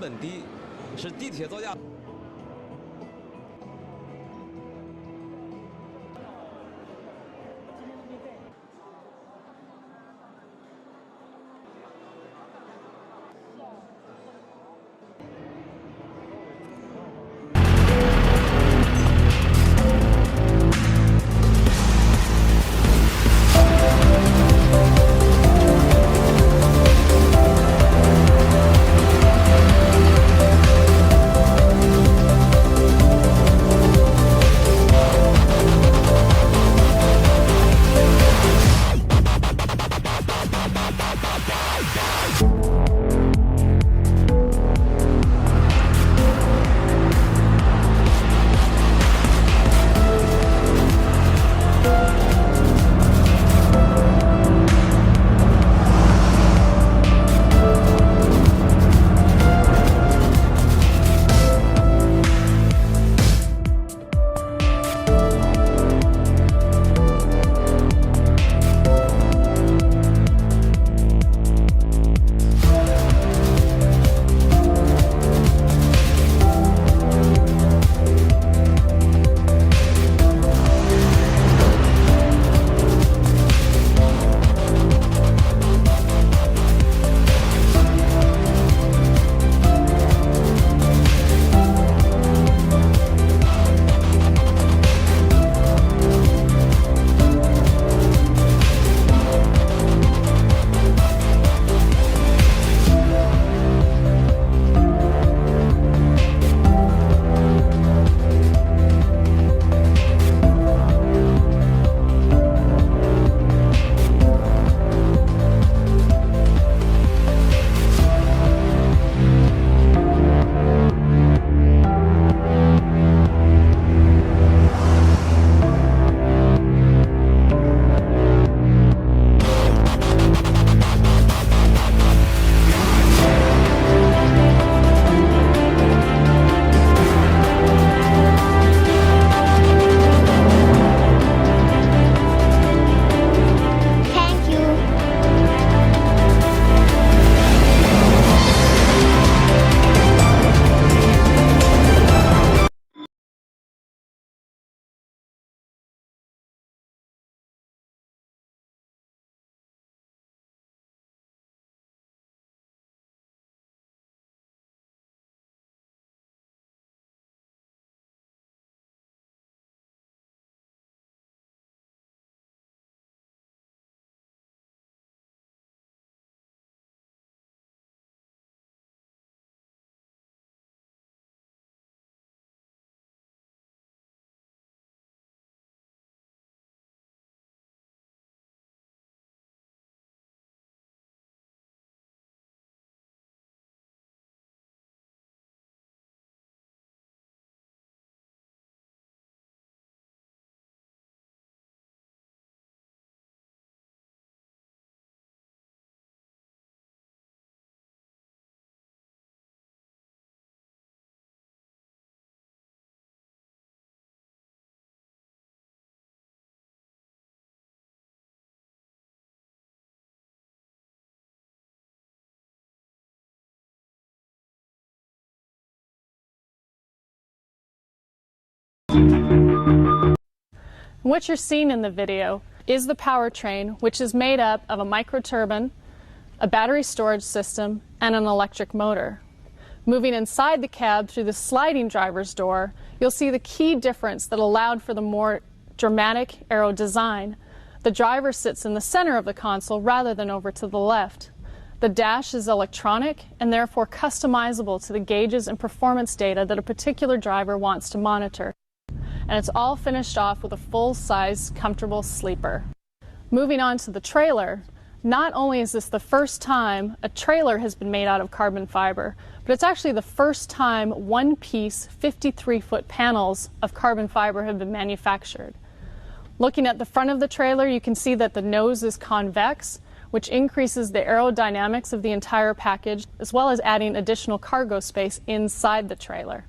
本低，是地铁造价。What you're seeing in the video is the powertrain, which is made up of a microturbine, a battery storage system, and an electric motor. Moving inside the cab through the sliding driver's door, you'll see the key difference that allowed for the more dramatic aero design. The driver sits in the center of the console rather than over to the left. The dash is electronic and therefore customizable to the gauges and performance data that a particular driver wants to monitor. And it's all finished off with a full-size, comfortable sleeper. Moving on to the trailer, not only is this the first time a trailer has been made out of carbon fiber, but it's actually the first time one-piece 53-foot panels of carbon fiber have been manufactured. Looking at the front of the trailer, you can see that the nose is convex, which increases the aerodynamics of the entire package, as well as adding additional cargo space inside the trailer.